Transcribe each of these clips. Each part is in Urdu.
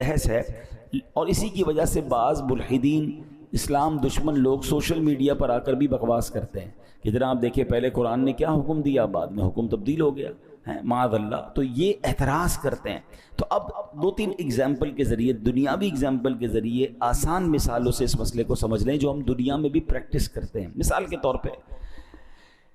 بحث ہے، اور اسی کی وجہ سے بعض ملحدین اسلام دشمن لوگ سوشل میڈیا پر آ کر بھی بکواس کرتے ہیں کہ جناب دیکھیں پہلے قرآن نے کیا حکم دیا، بعد میں حکم تبدیل ہو گیا ہے، معاذ اللہ. تو یہ اعتراض کرتے ہیں. تو اب 2-3 ایگزامپل کے ذریعے، دنیاوی ایگزامپل کے ذریعے، آسان مثالوں سے اس مسئلے کو سمجھ لیں جو ہم دنیا میں بھی پریکٹس کرتے ہیں. مثال کے طور پہ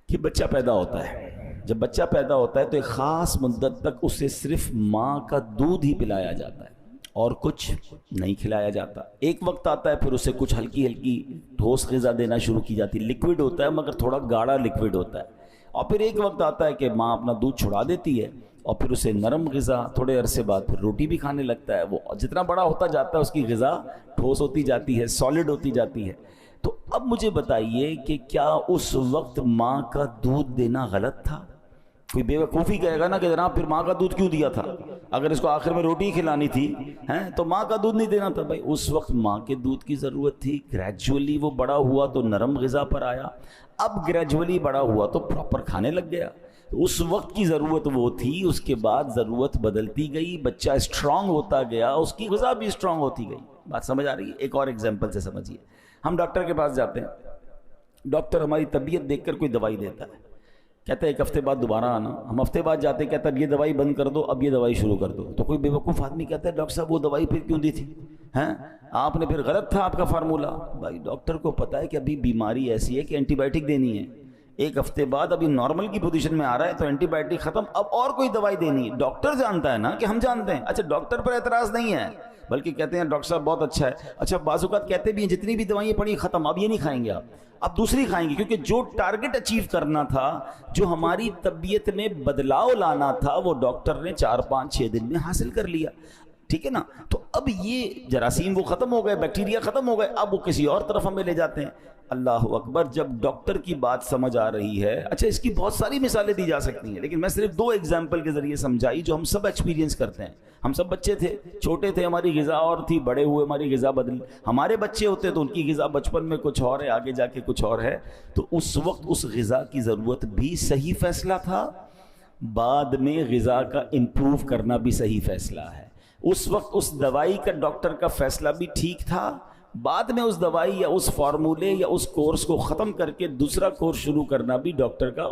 کہ بچہ پیدا ہوتا ہے، جب بچہ پیدا ہوتا ہے تو ایک خاص مدت تک اسے صرف ماں کا دودھ ہی پلایا جاتا ہے اور کچھ نہیں کھلایا جاتا. ایک وقت آتا ہے پھر اسے کچھ ہلکی ہلکی ٹھوس غذا دینا شروع کی جاتی ہے. لکوڈ ہوتا ہے مگر تھوڑا گاڑھا لکوڈ ہوتا ہے. اور پھر ایک وقت آتا ہے کہ ماں اپنا دودھ چھڑا دیتی ہے اور پھر اسے نرم غذا، تھوڑے عرصے بعد پھر روٹی بھی کھانے لگتا ہے. وہ جتنا بڑا ہوتا جاتا ہے اس کی غذا ٹھوس ہوتی جاتی ہے، سالڈ ہوتی جاتی ہے. تو اب مجھے بتائیے کہ کیا اس وقت ماں کا دودھ دینا غلط تھا؟ کوئی بے وقوفی کہے گا نا کہ جناب پھر ماں کا دودھ کیوں دیا تھا، اگر اس کو آخر میں روٹی کھلانی تھی تو ماں کا دودھ نہیں دینا تھا. بھائی اس وقت ماں کے دودھ کی ضرورت تھی. گریجولی وہ بڑا ہوا تو نرم غذا پر آیا، اب گریجولی بڑا ہوا تو پراپر کھانے لگ گیا. اس وقت کی ضرورت وہ تھی، اس کے بعد ضرورت بدلتی گئی، بچہ اسٹرانگ ہوتا گیا، اس کی غذا بھی اسٹرانگ ہوتی گئی. بات سمجھ آ رہی ہے؟ ایک اور ایگزامپل سے سمجھیے. ہم ڈاکٹر کے پاس جاتے ہیں، ڈاکٹر ہماری طبیعت دیکھ کر کوئی دوائی دیتا ہے، کہتا ہے 1 ہفتے بعد دوبارہ آنا. ہم ہفتے بعد جاتے ہیں، کہتا ہے اب یہ دوائی بند کر دو، اب یہ دوائی شروع کر دو. تو کوئی بے وقوف آدمی کہتا ہے ڈاکٹر صاحب وہ دوائی پھر کیوں دی تھی، ہیں آپ نے پھر غلط تھا آپ کا فارمولہ. بھائی ڈاکٹر کو پتا ہے کہ ابھی بیماری ایسی ہے کہ اینٹی بائیوٹک دینی ہے، 1 ہفتے بعد ابھی نارمل کی پوزیشن میں آ رہا ہے تو اینٹی بائیوٹک ختم، اب اور کوئی دوائی دینی ہے. ڈاکٹر جانتا ہے نا کہ ہم جانتے ہیں. اچھا ڈاکٹر پر اعتراض نہیں ہے، بلکہ کہتے ہیں ڈاکٹر صاحب بہت اچھا ہے. اچھا بعض اوقات کہتے بھی ہیں جتنی بھی دوائیں پڑی ختم، اب یہ نہیں کھائیں گے آپ، اب دوسری کھائیں گے، کیونکہ جو ٹارگٹ اچیو کرنا تھا، جو ہماری طبیعت میں بدلاؤ لانا تھا، وہ ڈاکٹر نے 4-5-6 دن میں حاصل کر لیا. ٹھیک ہے نا؟ تو اب یہ جراثیم وہ ختم ہو گئے، بیکٹیریا ختم ہو گئے، اب وہ کسی اور طرف ہمیں لے جاتے ہیں. اللہ اکبر. جب ڈاکٹر کی بات سمجھ آ رہی ہے، اچھا اس کی بہت ساری مثالیں دی جا سکتی ہیں، لیکن میں صرف 2 ایگزامپل کے ذریعے سمجھائی جو ہم سب ایکسپیرینس کرتے ہیں. ہم سب بچے تھے، چھوٹے تھے، ہماری غذا اور تھی، بڑے ہوئے ہماری غذا بدلی. ہمارے بچے ہوتے تو ان کی غذا بچپن میں کچھ اور ہے، آگے جا کے کچھ اور ہے. تو اس وقت اس غذا کی ضرورت بھی صحیح فیصلہ تھا، بعد میں غذا کا امپروو کرنا بھی صحیح فیصلہ ہے. اس وقت اس دوائی کا ڈاکٹر کا فیصلہ بھی ٹھیک تھا، بعد میں اس دوائی یا اس فارمولے یا اس کورس کو ختم کر کے دوسرا کورس شروع کرنا بھی ڈاکٹر کا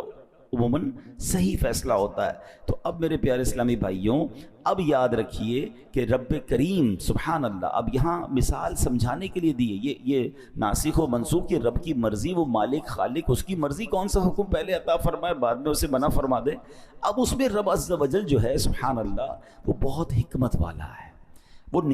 عموماً صحیح فیصلہ ہوتا ہے. تو اب میرے پیارے اسلامی بھائیوں، اب یاد رکھیے کہ رب کریم سبحان اللہ اب یہاں مثال سمجھانے کے لیے دی ہے. یہ ناسخ و منسوخ کی رب کی مرضی، وہ مالک خالق، اس کی مرضی کون سا حکم پہلے عطا فرمائے بعد میں اسے منع فرما دے. اب اس میں رب عز و جل جو ہے سبحان اللہ وہ بہت حکمت والا ہے.